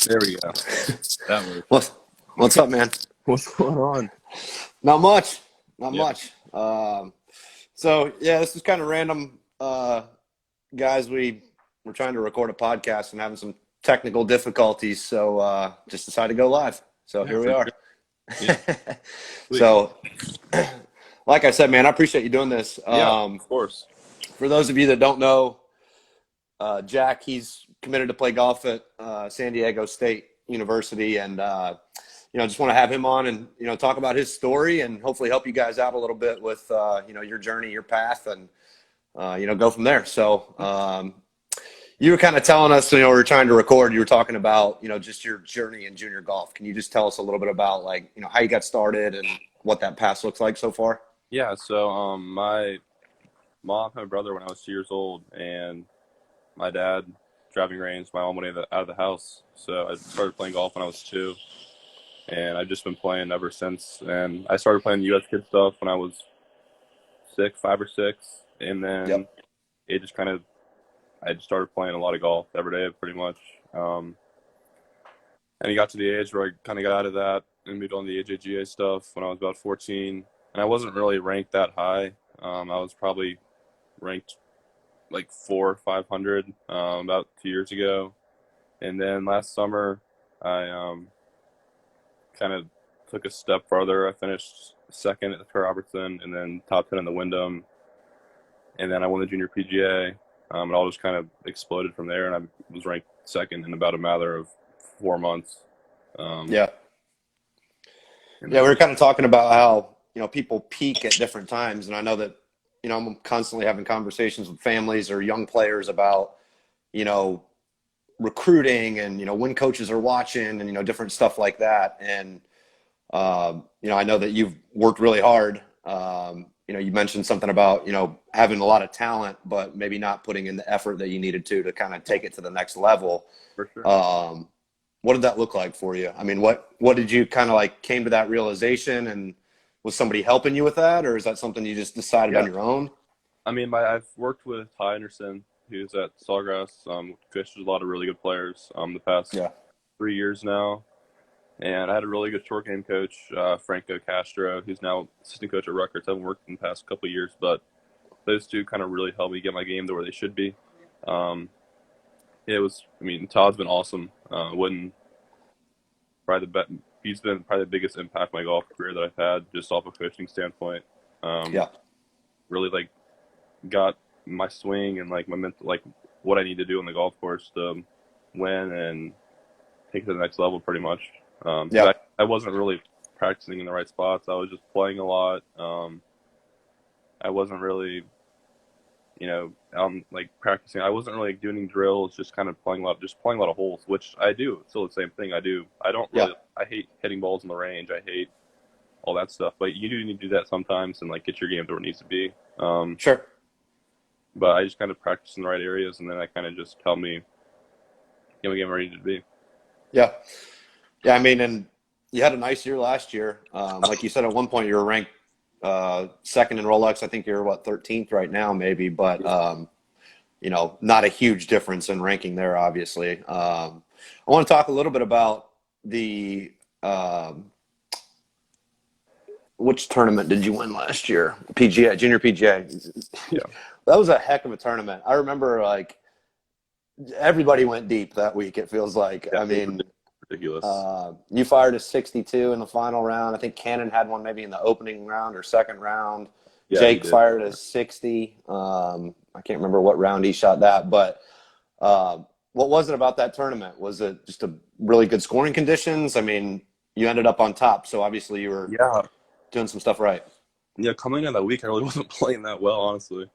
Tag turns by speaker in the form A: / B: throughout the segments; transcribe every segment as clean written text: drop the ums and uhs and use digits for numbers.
A: There we go. That works.
B: What's up, man?
A: What's going on?
B: Not much. Not
A: Yeah.
B: much. So yeah, this is kind of random, guys. We're trying to record a podcast and having some technical difficulties, so just decided to go live. So
A: Yeah,
B: here we
A: for
B: are.
A: sure. Yeah. Sweet.
B: So, like I said, man, I appreciate you doing this.
A: Yeah, of course.
B: For those of you that don't know, Jack, he's committed to play golf at San Diego State University, and just want to have him on and talk about his story and hopefully help you guys out a little bit with your journey, your path, and go from there. So you were kind of telling us, we were trying to record. You were talking about just your journey in junior golf. Can you just tell us a little bit about how you got started and what that path looks like so far?
A: Yeah, so my mom had a brother when I was 2 years old, and my dad driving range. My mom went out of the house, so I started playing golf when I was 2, and I've just been playing ever since. And I started playing U.S. kid stuff when I was 5 or 6, and then
B: Yep.
A: it just I just started playing a lot of golf every day, pretty much. And he got to the age where I kind of got out of that and moved on to the AJGA stuff when I was about 14. And I wasn't really ranked that high. I was probably ranked like 400 or 500 about 2 years ago. And then last summer, I kind of took a step further. I finished second at the Per Robertson and then top 10 in the Wyndham. And then I won the junior PGA. It all just kind of exploded from there, and I was ranked second in about a matter of 4 months.
B: Yeah. Yeah, we were kind of talking about how, people peak at different times. And I know that, I'm constantly having conversations with families or young players about, recruiting and, when coaches are watching and, different stuff like that. And, I know that you've worked really hard. You mentioned something about, having a lot of talent, but maybe not putting in the effort that you needed to kind of take it to the next level.
A: For sure.
B: What did that look like for you? I mean, what did you kind of came to that realization, and was somebody helping you with that, or is that something you just decided on your own?
A: I mean, I've worked with Ty Anderson, who's at Sawgrass, coached a lot of really good players the past 3 years now. And I had a really good short game coach, Franco Castro, who's now assistant coach at Rutgers. I haven't worked in the past couple of years, but those two kind of really helped me get my game to where they should be. Todd's been awesome. He's been probably the biggest impact in my golf career that I've had, just off a coaching standpoint. Really got my swing and my mental, what I need to do on the golf course to win and take it to the next level, pretty much. I wasn't really practicing in the right spots. I was just playing a lot. I wasn't really, practicing. I wasn't really doing drills, just kind of playing a lot of holes, which I do. It's still the same thing I do. I don't really, I hate hitting balls in the range. I hate all that stuff, but you do need to do that sometimes and get your game to where it needs to be.
B: Sure.
A: But I just kind of practice in the right areas, and then that kind of just helped me get my game where it needed to be.
B: Yeah. Yeah, I mean, and you had a nice year last year. Like you said, at one point you were ranked second in Rolex. I think you're 13th right now, maybe, but not a huge difference in ranking there, obviously. I want to talk a little bit about the which tournament did you win last year? PGA, junior PGA.
A: Yeah,
B: that was a heck of a tournament. I remember everybody went deep that week. It feels like.
A: yeah,
B: I mean.
A: Ridiculous.
B: You fired a 62 in the final round. I think Cannon had one maybe in the opening round or second round.
A: Yeah,
B: Jake fired a 60. I can't remember what round he shot that, but what was it about that tournament? Was it just a really good scoring conditions? I mean, you ended up on top, so obviously you were doing some stuff right.
A: Yeah, coming into that week, I really wasn't playing that well, honestly.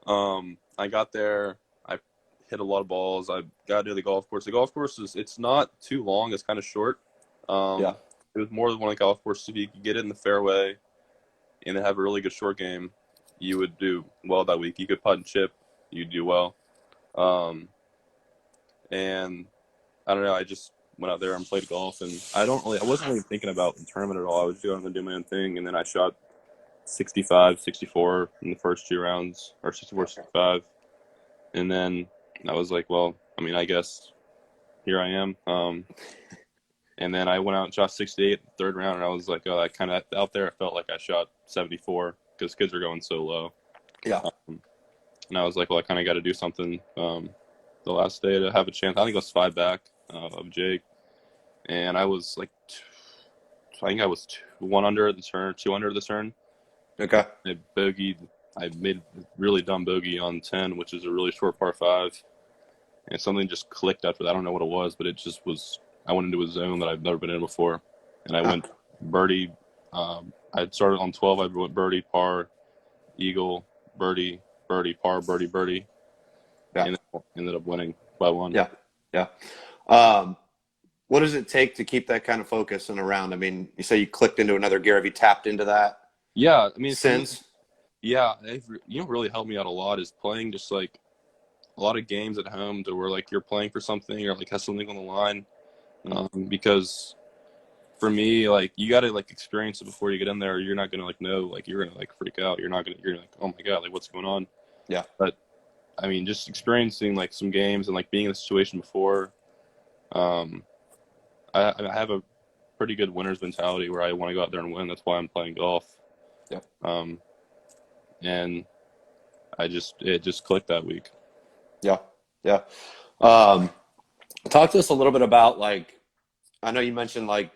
A: I got there. Hit a lot of balls. I got near the golf course. The golf course it's not too long. It's kind of short. It was more than one golf course. If you could get it in the fairway and then have a really good short game, you would do well that week. You could putt and chip, you'd do well. And I don't know. I just went out there and played golf, and I wasn't really thinking about the tournament at all. I was going to do my own thing, and then I shot 65, 64 in the first 2 rounds, or 64, 65, and then I was like, well, I mean, I guess here I am. And then I went out and shot 68 in the third round, and I was like, oh, I kind of out there. I felt like I shot 74 because kids are going so low.
B: Yeah.
A: And I was like, well, I kind of got to do something the last day to have a chance. I think I was 5 back of Jake, and I was like, I think I was 1 under the turn, 2 under the turn.
B: Okay.
A: I bogeyed. I made a really dumb bogey on 10, which is a really short par 5. And something just clicked after that. I don't know what it was, but it just was. I went into a zone that I've never been in before. And I went birdie. I started on 12. I went birdie, par, eagle, birdie, birdie, par, birdie, birdie.
B: Yeah.
A: And ended up winning by 1.
B: Yeah. Yeah. What does it take to keep that kind of focus in a round? I mean, you say you clicked into another gear. Have you tapped into that
A: Yeah. I mean,
B: since?
A: Yeah. Really helped me out a lot is playing just like a lot of games at home to where like you're playing for something or like has something on the line. Because for me, like you got to like experience it before you get in there. Or you're not gonna like know, like you're gonna like freak out. You're like, oh my god, like what's going on?
B: Yeah.
A: But I mean, just experiencing like some games and like being in the situation before. I have a pretty good winner's mentality where I want to go out there and win. That's why I'm playing golf.
B: Yeah.
A: And it just clicked that week.
B: Yeah. Yeah. Talk to us a little bit about like, I know you mentioned like,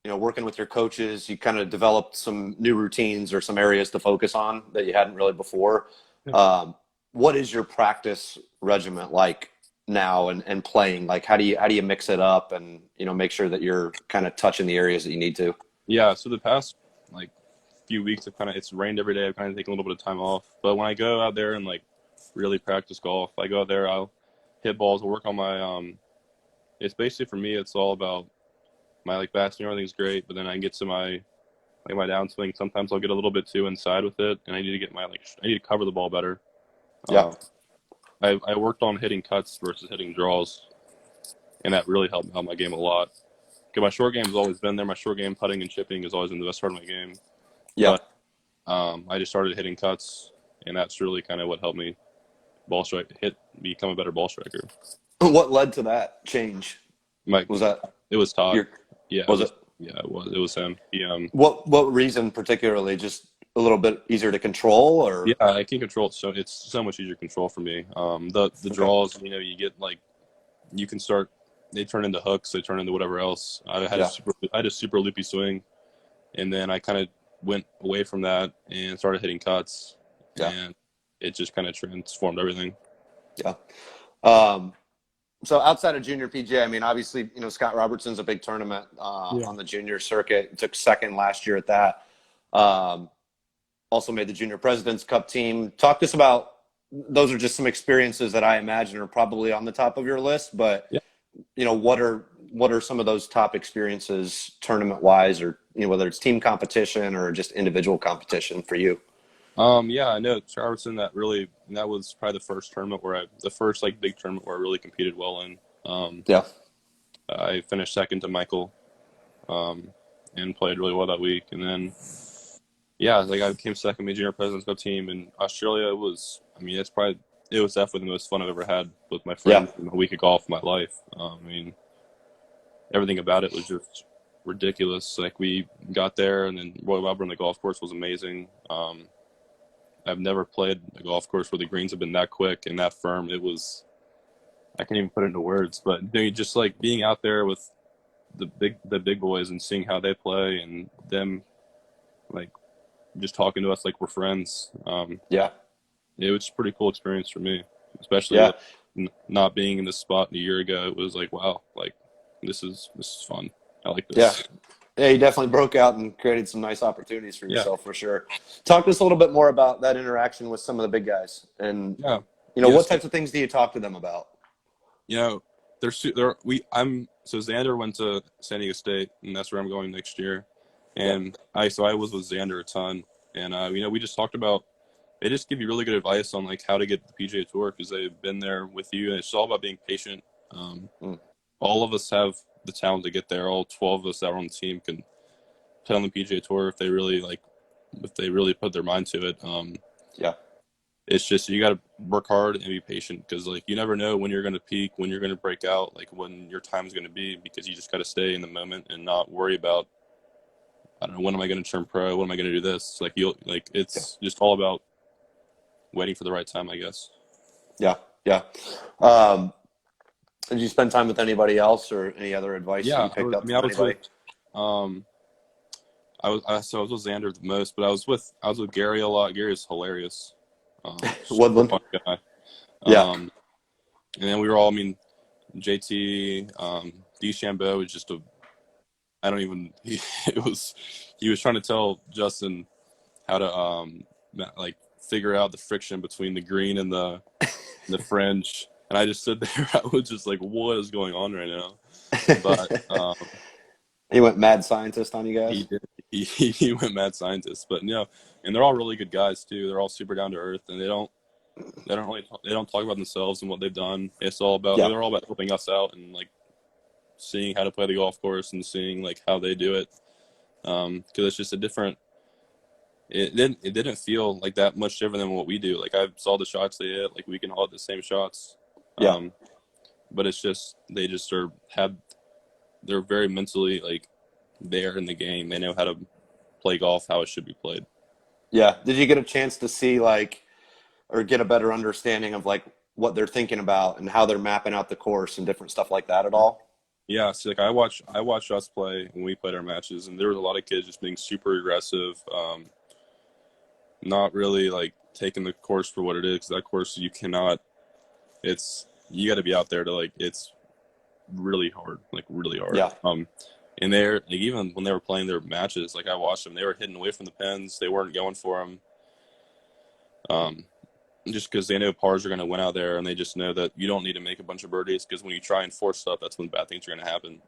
B: working with your coaches, you kind of developed some new routines or some areas to focus on that you hadn't really before. What is your practice regimen like now and playing? Like, how do you mix it up and, make sure that you're kind of touching the areas that you need to?
A: Yeah. So the past like few weeks, it's rained every day. I've kind of taken a little bit of time off. But when I go out there and like really practice golf, I go out there, I'll hit balls, work on my, it's basically for me, it's all about my like back swing, everything's great, but then I get to my downswing. Sometimes I'll get a little bit too inside with it, and I need to get I need to cover the ball better.
B: Yeah.
A: I worked on hitting cuts versus hitting draws, and that really helped my game a lot. Because my short game has always been there. My short game, putting and chipping, has always been the best part of my game.
B: Yeah.
A: But I just started hitting cuts, and that's really kind of what helped me become a better ball striker.
B: What led to that change? Was that?
A: It was Todd. Yeah.
B: Was it?
A: Yeah, it was. It was him.
B: What reason particularly? Just a little bit easier to control, or?
A: Yeah, I can control it. So it's so much easier to control for me. The draws, you get like, you can start. They turn into hooks. They turn into whatever else. I had a super loopy swing, and then I kind of went away from that and started hitting cuts.
B: Yeah.
A: And it just kind of transformed everything.
B: Yeah. So outside of junior PGA, I mean, obviously, Scott Robertson's a big tournament on the junior circuit. He took second last year at that. Also made the Junior President's Cup team. Talk to us about, those are just some experiences that I imagine are probably on the top of your list, but what are some of those top experiences tournament wise, or whether it's team competition or just individual competition for you?
A: Yeah, I know Robertson. That was probably the first tournament the first like big tournament where I really competed well in. I finished second to Michael, and played really well that week. And then, I came second in the Junior President's Cup team in Australia. It was definitely the most fun I've ever had with my friends in a week of golf of my life. Everything about it was just ridiculous. Like we got there, and then Roy Wilbur on the golf course was amazing. I've never played a golf course where the greens have been that quick and that firm. I can't even put it into words, but just like being out there with the big boys and seeing how they play and them like just talking to us like we're friends. It was a pretty cool experience for me, especially not being in this spot a year ago. It was like, wow, like this is fun. I like this.
B: Yeah, you definitely broke out and created some nice opportunities for yourself for sure. Talk to us a little bit more about that interaction with some of the big guys, and what types of things do you talk to them about?
A: So Xander went to San Diego State, and that's where I'm going next year. And I was with Xander a ton, and we just talked about. They just give you really good advice on like how to get to the PGA Tour because they've been there with you, and it's all about being patient. All of us have the talent to get there. All 12 of us that are on the team can play on the PGA Tour if they really put their mind to it. it's just you got to work hard and be patient because like you never know when you're going to peak, when you're going to break out, like when your time's going to be, because you just got to stay in the moment and not worry about, I don't know, when am I going to turn pro? When am I going to do this? Like
B: Yeah.
A: it's just all about waiting for the right time, I guess.
B: Yeah. Yeah. Um, did you spend time with anybody else or any other advice that
A: Yeah,
B: you picked
A: I
B: up
A: mean, I
B: from
A: was with,
B: anybody?
A: um, so I was with Xander the most, but I was with Gary a lot. Gary is hilarious, super
B: Woodland.
A: fun guy.
B: Yeah.
A: Um, and then we were all, I mean, JT, DeChambeau was just a, I don't even, he was trying to tell Justin how to, like figure out the friction between the green and the fringe. And I just stood there, I was just like, what is going on right now? But,
B: He went mad scientist on you
A: he
B: guys.
A: did, he went mad scientist, but and they're all really good guys too. They're all super down to earth, and they don't talk about themselves and what they've done. It's all about,
B: Yeah.
A: they're all about helping us out and like seeing how to play the golf course and seeing like how they do it. Because it's just a different. It didn't feel like that much different than what we do. Like I saw the shots they hit, like we can all hit the same shots.
B: Yeah.
A: Um, but it's just they just they're very mentally like there in the game. They know how to play golf how it should be played.
B: Yeah. Did you get a chance to see like or get a better understanding of like what they're thinking about and how they're mapping out the course and different stuff like that at all?
A: Yeah, so like I watched us play when we played our matches, and there was a lot of kids just being super aggressive, not really like taking the course for what it is. 'Cause that course you cannot. It's you got to be out there to like. It's really hard, like really hard.
B: Yeah.
A: And they're like even when they were playing their matches, like I watched them, they were hitting away from the pins. They weren't going for them. Just because they know pars are going to win out there, and they just know that you don't need to make a bunch of birdies because when you try and force stuff, that's when bad things are going to happen.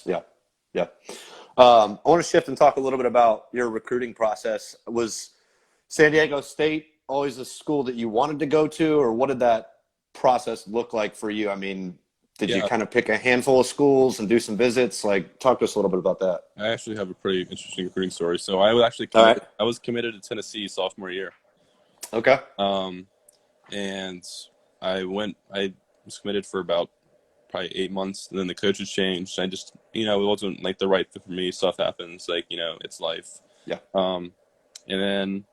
B: Yeah. Yeah. I want to shift and talk a little bit about your recruiting process. Was San Diego State always a school that you wanted to go to, or what did that process look like for you? I mean, did you
A: Yeah,
B: kind of pick a handful of schools and do some visits? Like, talk to us a little bit about that.
A: I actually have a pretty interesting recruiting story. So I was actually
B: All right.
A: committed. I was committed to Tennessee sophomore year,
B: Okay.
A: and I was committed for about probably 8 months, and then the coaches changed. I just, it wasn't like the right fit for me. Stuff happens, like it's life.
B: Yeah.
A: And then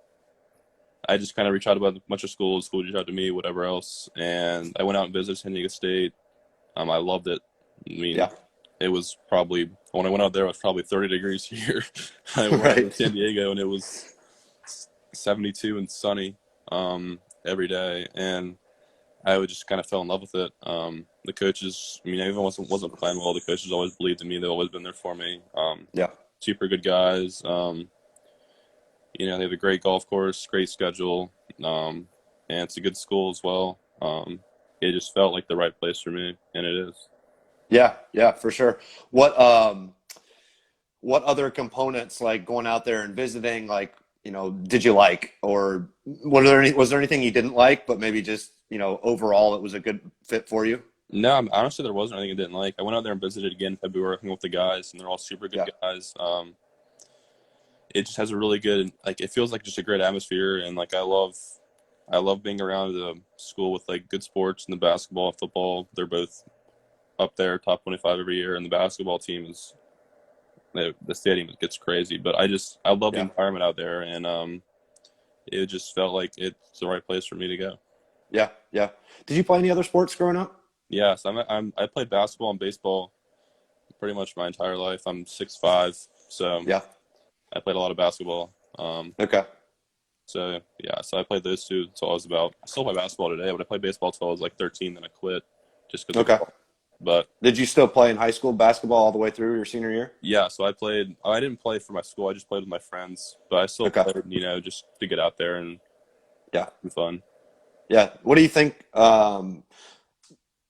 A: I just kind of reached out about a bunch of schools. Schools reached out to me, whatever else, and I went out and visited San Diego State. I loved it. I mean,
B: Yeah.
A: it was probably when I went out there, it was probably 30 degrees here. I went out to
B: Right.
A: San Diego, and it was 72 and sunny every day, and I would just kind of fell in love with it. The coaches, I mean, I even wasn't playing well. The coaches always believed in me. They've always been there for me.
B: Yeah.
A: Super good guys. They have a great golf course, great schedule, and it's a good school as well. It just felt like the right place for me, and it is.
B: Yeah. Yeah. For sure. What what other components like going out there and visiting like did you like or was there anything you didn't like but maybe just overall it was a good fit for you?
A: No, honestly, there wasn't anything I didn't like. I went out there and visited again in February, hung with the guys, and they're all super good
B: Yeah.
A: guys. It just has a really good, like, it feels like just a great atmosphere, and like I love being around the school with like good sports and the basketball, football. They're both up there, top 25 every year, and the basketball team is the stadium gets crazy. But I love the
B: Yeah.
A: environment out there, and it just felt like it's the right place for me to go.
B: Yeah. Yeah. Did you play any other sports growing up?
A: Yes, I played basketball and baseball pretty much my entire life. I'm 6'5", so
B: Yeah.
A: I played a lot of basketball.
B: Okay.
A: So yeah, so I played those two until I was about. I still play basketball today, but I played baseball until I was like 13. Then I quit just because of
B: Okay.
A: golf. But
B: Did you still play in high school basketball all the way through your senior year?
A: yeah, so I played. I didn't play for my school. I just played with my friends. But I still
B: Okay.
A: played, just to get out there and
B: Yeah.
A: have fun.
B: Yeah. What do you think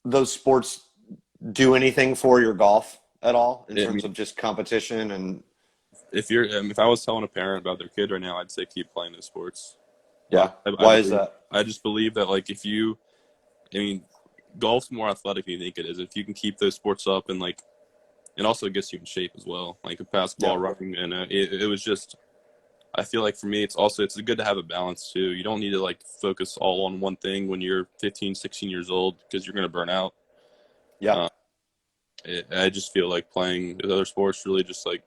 B: those sports do anything for your golf at all in
A: I
B: terms
A: mean,
B: of just competition and
A: if I was telling a parent about their kid right now, I'd say keep playing those sports.
B: yeah.
A: I
B: Why is
A: believe.
B: that?
A: I just believe that like if you, I mean, golf's more athletic than you think it is. If you can keep those sports up and like, it also gets you in shape as well. Like
B: Yeah.
A: basketball, running, and it was just I feel like for me, it's good to have a balance too. You don't need to like focus all on one thing when you're 15, 16 years old because you're going to burn out.
B: Yeah.
A: Uh, I just feel like playing other sports really just like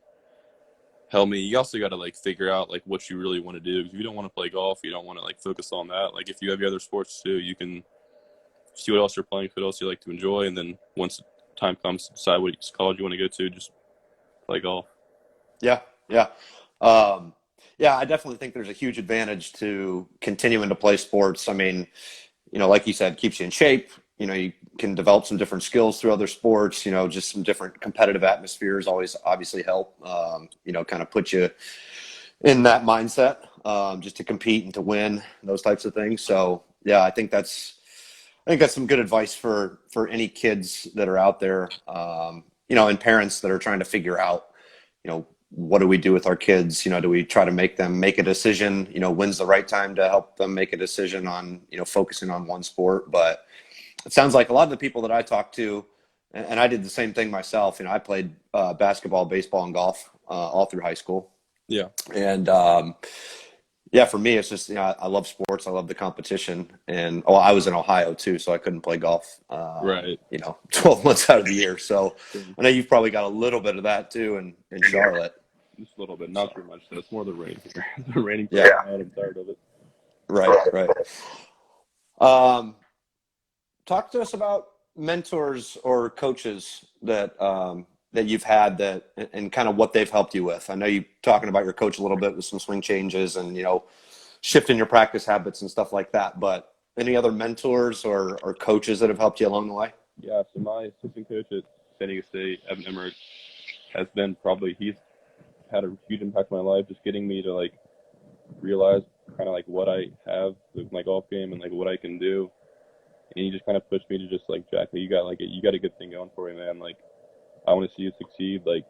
A: help me. You also got to like figure out like what you really want to do. If you don't want to play golf, you don't want to like focus on that. Like if you have your other sports too, you can see what else you're playing, what else you like to enjoy, and then once time comes, decide what college you want to go to. Just play golf.
B: Yeah. Yeah. Um, yeah, I definitely think there's a huge advantage to continuing to play sports. I mean, like you said, keeps you in shape. You can develop some different skills through other sports. Just some different competitive atmospheres always obviously help. Kind of put you in that mindset, just to compete and to win, those types of things. So yeah, I think that's some good advice for any kids that are out there, and parents that are trying to figure out, what do we do with our kids? Do we try to make them make a decision? When's the right time to help them make a decision on, focusing on one sport? But it sounds like a lot of the people that I talk to, and I did the same thing myself. I played basketball, baseball, and golf all through high school.
A: Yeah.
B: And yeah, for me, it's just, I love sports. I love the competition. And I was in Ohio too, so I couldn't play golf,
A: Right.
B: 12 months out of the year. So I know you've probably got a little bit of that too in Charlotte.
A: Just a little bit,
B: So,
A: not very much. Though. It's more the rain here. The raining
B: yeah,
A: part. I'm tired of it.
B: right, right. Um, Talk to us about mentors or coaches that you've had that and kind of what they've helped you with. I know you talking about your coach a little bit with some swing changes and shifting your practice habits and stuff like that. But any other mentors or coaches that have helped you along the way?
A: Yeah. So my assistant coach at San Diego State, Evan Emmerich, has been probably he's had a huge impact on my life, just getting me to like realize kind of like what I have with my golf game and like what I can do. And he just kind of pushed me to just like, Jack, you got a good thing going for you, man. Like I want to see you succeed. Like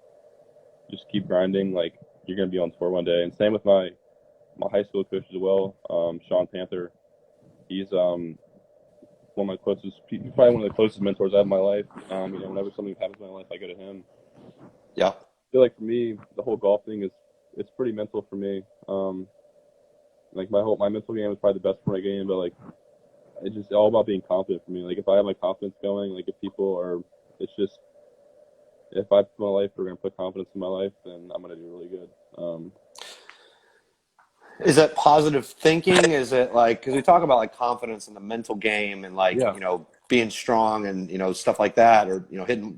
A: just keep grinding. Like you're gonna be on tour one day. And same with my high school coach as well, Sean Panther. He's one of my closest, probably one of the closest mentors I have in my life. Whenever something happens in my life, I go to him.
B: Yeah,
A: I feel like for me, the whole golf thing it's pretty mental for me. Like my mental game is probably the best for my game, but like it's just all about being confident for me. Like if I have my confidence going, like if people are, it's just if I put my life, we're gonna put confidence in my life, then I'm gonna do really good.
B: is that positive thinking? Is it like, because we talk about like confidence in the mental game and like
A: Yeah,
B: being strong and stuff like that, or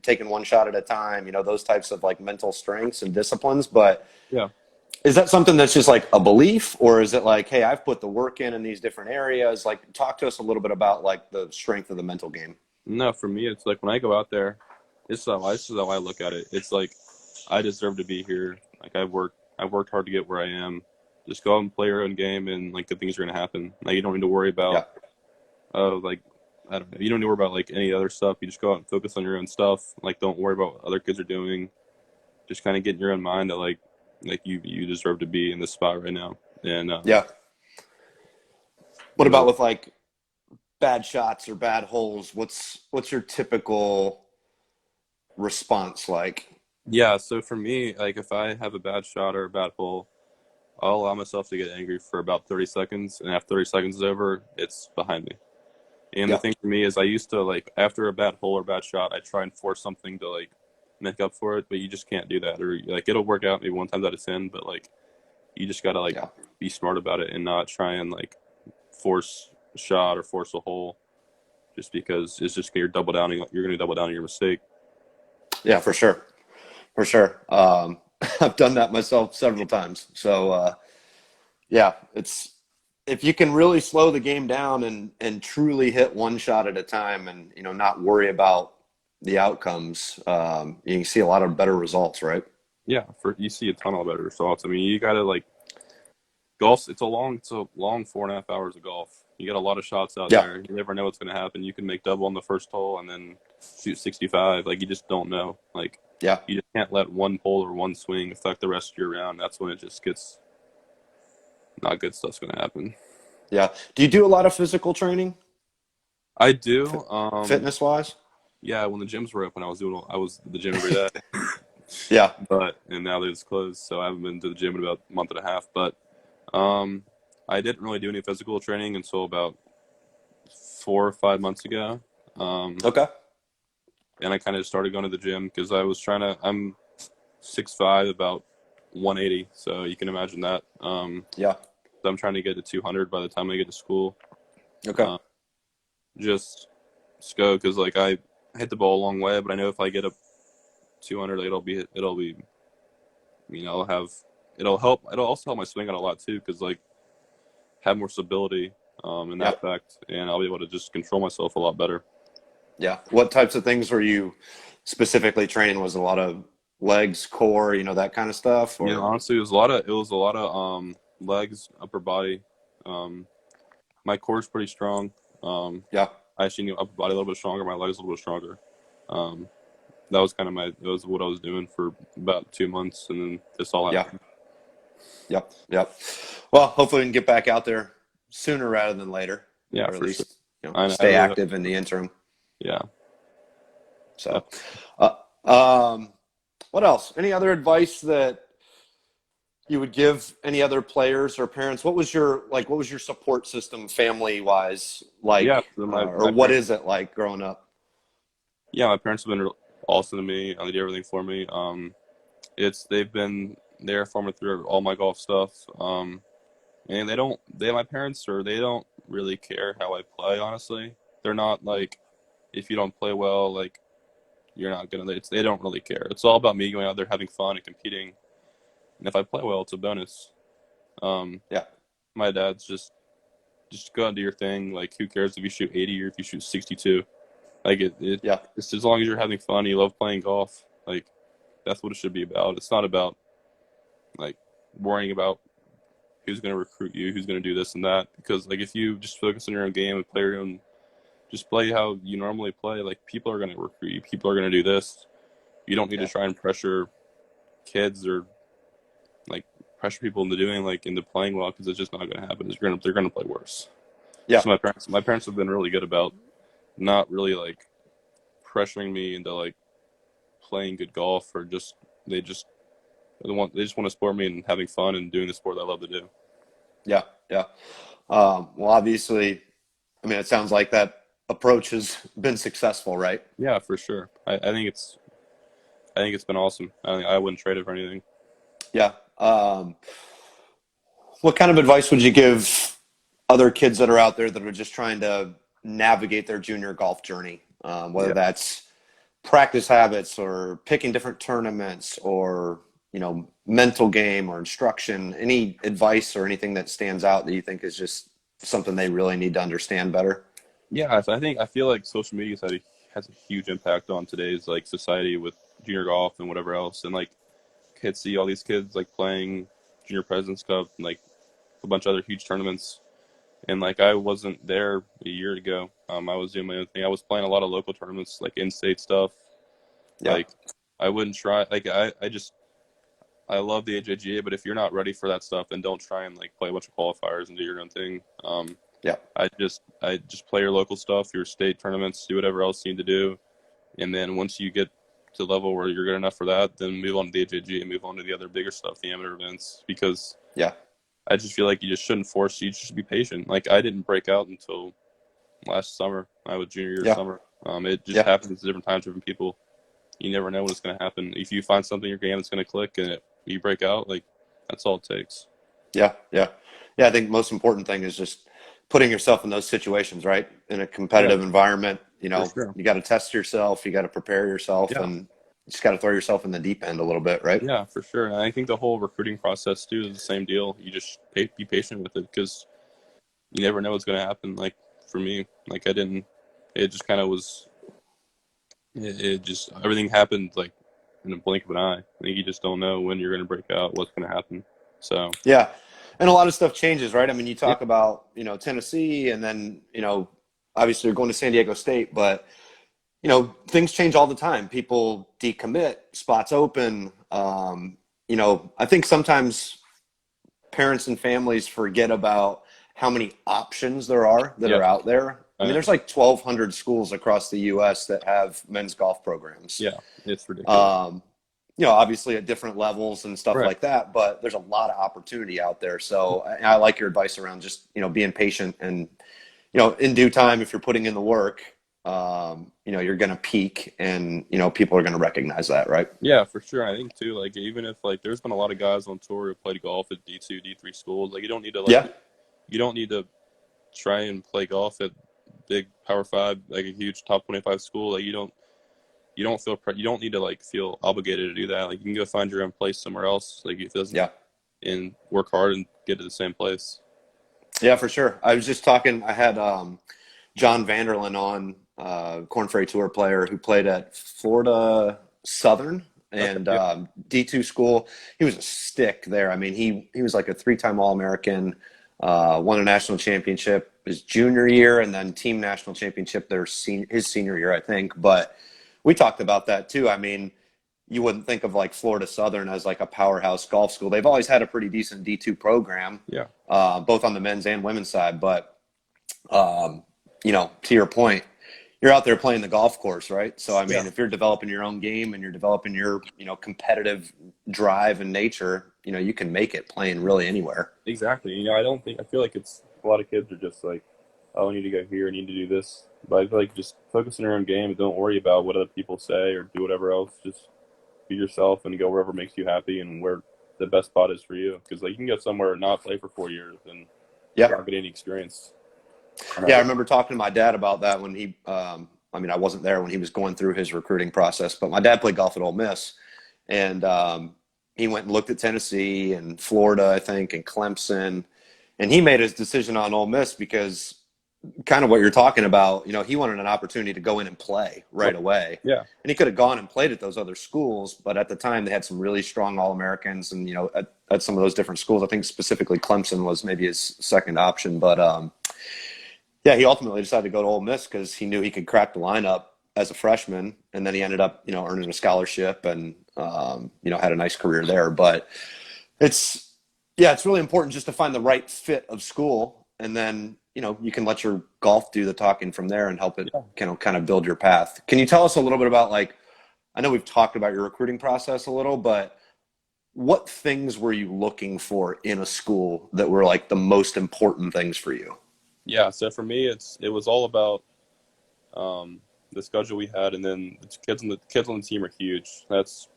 B: taking one shot at a time, those types of like mental strengths and disciplines. But
A: yeah.
B: is that something that's just like a belief, or is it like, hey, I've put the work in these different areas? Like, talk to us a little bit about like the strength of the mental game.
A: No, for me, it's like when I go out there, this is how I look at it. It's like I deserve to be here. Like I've worked hard to get where I am. Just go out and play your own game, and like good things are gonna happen. Like you don't need to worry
B: Yeah,
A: about, like I don't know. You don't need to worry about like any other stuff. You just go out and focus on your own stuff. Like don't worry about what other kids are doing. Just kind of get in your own mind that like you deserve to be in this spot right now. And
B: yeah. What
A: you
B: about
A: know,
B: with like bad shots or bad holes? What's your typical response like?
A: yeah. So for me, like if I have a bad shot or a bad hole, I'll allow myself to get angry for about 30 seconds, and after 30 seconds is over, it's behind me. And the
B: Yeah,
A: thing for me is I used to like after a bad hole or bad shot, I try and force something to like make up for it, but you just can't do that. Or like it'll work out maybe one time out of 10, but like you just gotta like
B: yeah,
A: be smart about it and not try and like force a shot or force a hole just because it's just you're gonna double down on your mistake.
B: yeah, for sure, for sure. I've done that myself several times. So yeah, it's if you can really slow the game down and truly hit one shot at a time, and not worry about the outcomes, you can see a lot of better results, right?
A: Yeah, for you see a ton of better results. I mean, you gotta like golf. It's a long 4.5 hours of golf. You got a lot of shots out
B: Yeah,
A: there. You never know what's gonna happen. You can make double on the first hole and then shoot 65. Like you just don't know. Like
B: yeah,
A: you just can't let one hole or one swing affect the rest of your round. That's when it just gets not good stuff's gonna happen.
B: yeah. Do you do a lot of physical training,
A: I do.
B: fitness wise?
A: Yeah, when the gyms were open, I was at the gym every day.
B: Yeah,
A: But and now that it's closed, so I haven't been to the gym in about a month and a half. But I didn't really do any physical training until about 4 or 5 months ago. Um,
B: Okay.
A: and I kind of started going to the gym because I'm 6'5", about 180. So you can imagine that.
B: Yeah.
A: So I'm trying to get to 200 by the time I get to school.
B: Okay.
A: Uh, just go because like I hit the ball a long way, but I know if I get up 200, it'll be I'll have it'll help. It'll also help my swing out a lot too because like have more stability in
B: Yeah.
A: that fact, and I'll be able to just control myself a lot better.
B: Yeah. What types of things were you specifically training? Was it a lot of legs, core, that kind of stuff,
A: Yeah,
B: or?
A: honestly, it was a lot of legs, upper body. Um, my core's pretty strong.
B: Yeah.
A: I actually need upper body a little bit stronger, my legs a little bit stronger. Um, that was that was what I was doing for about 2 months, and then this all
B: Yeah.
A: happened.
B: Yep. Yep. Well, hopefully we can get back out there sooner rather than later,
A: Yeah,
B: or at
A: for sure.
B: least,
A: I
B: stay
A: really hope.
B: active in the interim.
A: Yeah.
B: So, uh, um, what else? Any other advice that you would give any other players or parents? What was your support system family wise
A: Yeah,
B: like,
A: so
B: or
A: my
B: what
A: parents.
B: is it like growing up?
A: Yeah, my parents have been awesome to me. They do everything for me. They've been there for me through all my golf stuff. And my parents they don't really care how I play. Honestly, they're not like if you don't play well, like you're not gonna. They don't really care. It's all about me going out there having fun and competing. And if I play well, it's a bonus. Um,
B: Yeah,
A: my dad's just go out and do your thing. Like who cares if you shoot 80 or if you shoot 62? Like
B: yeah,
A: it's as long as you're having fun, you love playing golf. Like that's what it should be about. It's not about like worrying about who's going to recruit you, who's going to do this and that. Because like if you just focus on your own game and play your own, just play how you normally play. Like people are going to recruit you. People are going to do this. You don't need to
B: yeah,
A: try and pressure kids or like pressure people into playing well because it's just not going to happen. They're going to play worse.
B: yeah,
A: So my parents have been really good about not really like pressuring me into like playing good golf or they just they just want to support me and having fun and doing the sport that I love to do.
B: yeah, yeah. Well, obviously, I mean, it sounds like that approach has been successful, right?
A: Yeah, for sure. I think it's been awesome. I wouldn't trade it for anything.
B: Yeah. What kind of advice would you give other kids that are out there that are just trying to navigate their junior golf journey? Whether
A: Yeah.
B: that's practice habits or picking different tournaments or, mental game or instruction. Any advice or anything that stands out that you think is just something they really need to understand better?
A: Yeah, I feel like social media has a huge impact on today's like society with junior golf and whatever else. And like kids see all these kids like playing Junior Presidents Cup and like a bunch of other huge tournaments. And like I wasn't there a year ago. I was doing my own thing. I was playing a lot of local tournaments, like in-state stuff.
B: Yeah.
A: Like I wouldn't try. Like I love the AJGA, but if you're not ready for that stuff, then don't try and like play a bunch of qualifiers and do your own thing.
B: Yeah.
A: I just play your local stuff, your state tournaments, do whatever else you need to do, and then once you get to the level where you're good enough for that, then move on to the AJGA and move on to the other bigger stuff, the amateur events, because
B: Yeah.
A: I just feel like you just shouldn't force. You just be patient. Like I didn't break out until last summer. I was junior year
B: Yeah.
A: summer. It just
B: Yeah.
A: happens at different times, different people. You never know when it's going to happen. If you find something in your game that's going to click and you break out, like that's all it takes.
B: Yeah. Yeah. Yeah. I think the most important thing is just putting yourself in those situations, right? In a
A: Yeah,
B: competitive environment,
A: for sure.
B: you got to test yourself, you got to prepare yourself,
A: Yeah,
B: and you just got to throw yourself in the deep end a little bit, right?
A: yeah, for sure. And I think the whole recruiting process too is the same deal. You just be patient with it because you never know what's going to happen. Like for me, like I didn't. It just kind of was. It just everything happened like in a blink of an eye. I think you just don't know when you're going to break out, what's going to happen. So
B: Yeah. And a lot of stuff changes, right? I mean, you
A: yeah,
B: talk about, Tennessee and then, obviously you're going to San Diego State, but, things change all the time. People decommit, spots open. I think sometimes parents and families forget about how many options there are that
A: yeah,
B: are out there. I
A: I
B: mean,
A: know.
B: there's like 1,200 schools across the U.S. that have men's golf programs.
A: Yeah, it's ridiculous.
B: Um, obviously at different levels and stuff
A: Right.
B: like that, but there's a lot of opportunity out there. So I like your advice around just, being patient and, in due time, if you're putting in the work, you're going to peak and, people are going to recognize that, right?
A: Yeah, for sure. I think too, like even if like there's been a lot of guys on tour who played golf at D2, D3 schools, like
B: Yeah.
A: you don't need to try and play golf at big Power Five, like a huge top 25 school. Like you don't need to like feel obligated to do that. Like you can go find your own place somewhere else. Like if it doesn't
B: Yeah.
A: and work hard and get to the same place.
B: Yeah, for sure. I was just talking, I had John Vanderlyn on, Corn Ferry Tour player who played at Florida Southern
A: Okay.
B: and
A: Yeah.
B: D2 school. He was a stick there. I mean, he was like a three-time All-American, won a national championship his junior year, and then team national championship his senior year, I think. But we talked about that too. I mean, you wouldn't think of like Florida Southern as like a powerhouse golf school. They've always had a pretty decent D2 program,
A: Yeah.
B: both on the men's and women's side. But um, to your point, you're out there playing the golf course, right? So, I
A: Yeah.
B: mean, if you're developing your own game and you're developing your, competitive drive and nature, you can make it playing really anywhere.
A: Exactly. I feel like it's a lot of kids are just like, oh, I need to go here, I need to do this. But I feel like just focus on your own game and don't worry about what other people say or do whatever else. Just be yourself and go wherever makes you happy and where the best spot is for you. Because like you can go somewhere and not play for 4 years and
B: Yeah.
A: not get any experience.
B: Yeah. I remember talking to my dad about that when I mean, I wasn't there when he was going through his recruiting process, but my dad played golf at Ole Miss and he went and looked at Tennessee and Florida, I think, and Clemson. And he made his decision on Ole Miss because kind of what you're talking about, he wanted an opportunity to go in and play right away.
A: Yeah.
B: And he could have gone and played at those other schools, but at the time they had some really strong All-Americans and, at some of those different schools, I think specifically Clemson was maybe his second option. But yeah, he ultimately decided to go to Ole Miss because he knew he could crack the lineup as a freshman. And then he ended up, earning a scholarship and, had a nice career there. But it's, yeah, it's really important just to find the right fit of school. And then, you can let your golf do the talking from there and help it kind of build your path. Can you tell us a little bit about like, I know we've talked about your recruiting process a little, but what things were you looking for in a school that were like the most important things for you?
A: Yeah. So for me, it was all about the schedule we had, and then the kids on the team are huge. That's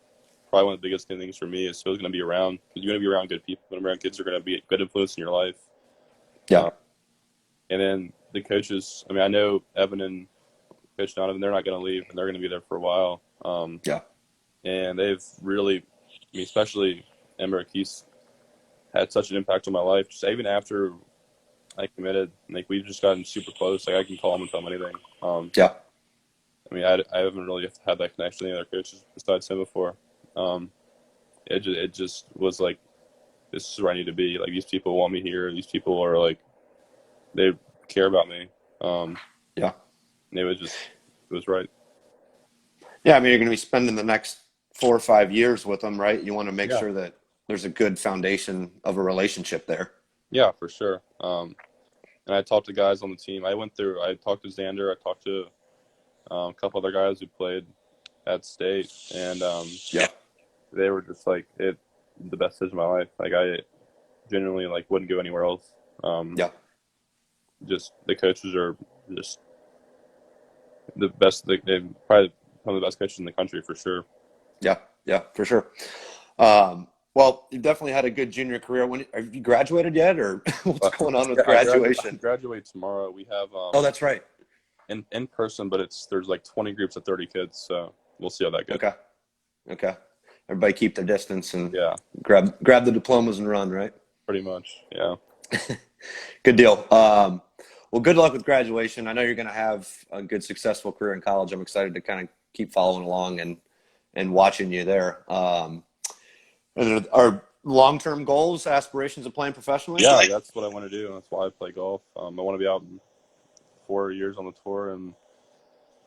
A: probably one of the biggest things for me is who's going to be around because you're going to be around good people. When around kids are going to be a good influence in your life.
B: Yeah.
A: And then the coaches. I mean, I know Evan and Coach Donovan. They're not going to leave, and they're going to be there for a while.
B: Yeah.
A: And they've really, I mean, especially Emma Kies had such an impact on my life. Just even after I committed, like we've just gotten super close. Like I can call him and tell him anything.
B: Yeah.
A: I mean, I haven't really had that connection with any other coaches besides him before. Um, it just was like, this is where I need to be. Like these people want me here. These people are like, they care about me.
B: Yeah.
A: And it was right.
B: Yeah. I mean, you're going to be spending the next 4 or 5 years with them, right? You want to make
A: Yeah.
B: sure that there's a good foundation of a relationship there.
A: Yeah, for sure. And I talked to guys on the team. I talked to Xander. I talked to a couple other guys who played at state, and
B: Yeah.
A: they were just like the best decision of my life. Like I genuinely like wouldn't go anywhere else.
B: Yeah.
A: Just the coaches are just the best. They're probably some of the best coaches in the country for sure.
B: Yeah. Yeah, for sure. Well, you definitely had a good junior career. Have you graduated yet, or what's going on with
A: I
B: graduation?
A: graduate tomorrow. We have
B: Oh, that's right.
A: in person, but there's like 20 groups of 30 kids, so we'll see how that goes.
B: Okay. Okay. Everybody keep their distance and
A: Yeah,
B: grab the diplomas and run, right?
A: pretty much. Yeah.
B: Good deal. Well, good luck with graduation. I know you're going to have a good, successful career in college. I'm excited to kind of keep following along and watching you there. And are long-term goals, aspirations of playing professionally?
A: Yeah, that's what I want to do. That's why I play golf. I want to be out in 4 years on the tour and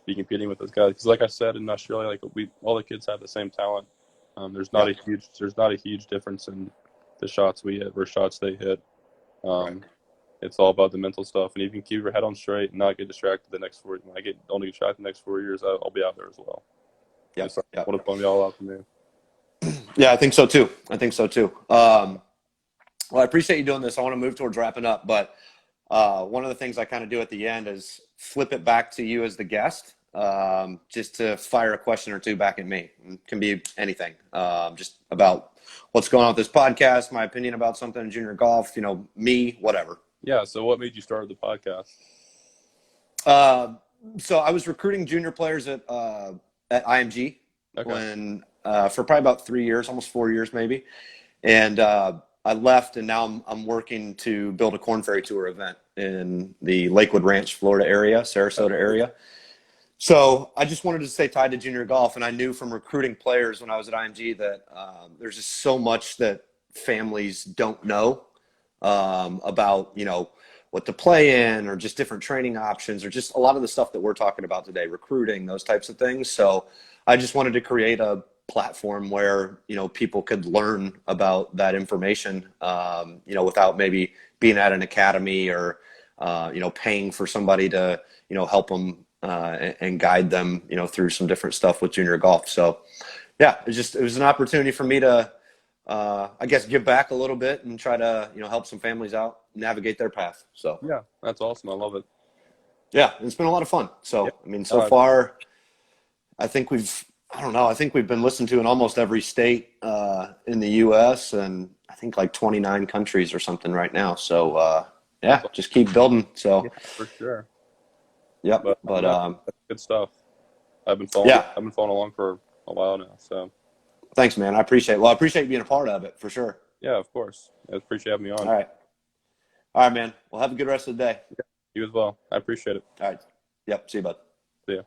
A: be competing with those guys. Because, like I said in Australia, like all the kids have the same talent. There's not a huge difference in the shots we hit versus shots they hit.
B: Right.
A: It's all about the mental stuff, and if you can keep your head on straight and not get distracted the next 4. When I don't get distracted the next 4 years, I'll be out there as well.
B: Yeah.
A: It's like,
B: Yeah.
A: what a fun be all out for me.
B: Yeah, I think so too. I think so too. Well, I appreciate you doing this. I want to move towards wrapping up, but one of the things I kind of do at the end is flip it back to you as the guest, just to fire a question or two back at me. It can be anything, just about what's going on with this podcast, my opinion about something in junior golf, me, whatever.
A: Yeah. So what made you start the podcast?
B: Uh, so I was recruiting junior players at IMG
A: Okay.
B: when for probably about 3 years, almost 4 years maybe, and I left, and now I'm working to build a Corn Ferry Tour event in the Lakewood Ranch, Florida area, Sarasota area. So I just wanted to stay tied to junior golf, and I knew from recruiting players when I was at IMG that there's just so much that families don't know about, what to play in, or just different training options, or just a lot of the stuff that we're talking about today, recruiting, those types of things. So I just wanted to create a platform where, people could learn about that information, without maybe being at an academy or, paying for somebody to, help them and guide them, through some different stuff with junior golf. So yeah, it was an opportunity for me to, I guess, give back a little bit and try to, help some families out, navigate their path. So
A: Yeah, that's awesome. I love it.
B: yeah, it's been a lot of fun.
A: Yeah.
B: So, I mean, so far, I think I don't know, I think we've been listened to in almost every state in the U.S. and I think like 29 countries or something right now. So, yeah, just keep building. So,
A: Yeah, for sure.
B: yep. But,
A: Yeah, that's good stuff.
B: yeah,
A: I've been following along for a while now. So
B: thanks, man. I appreciate it. Well, I appreciate you being a part of it for sure.
A: yeah, of course. I appreciate having me on.
B: All right. All right, man. Well, have a good rest of the day.
A: You as well. I appreciate it.
B: All right. Yep. See you, bud.
A: See ya.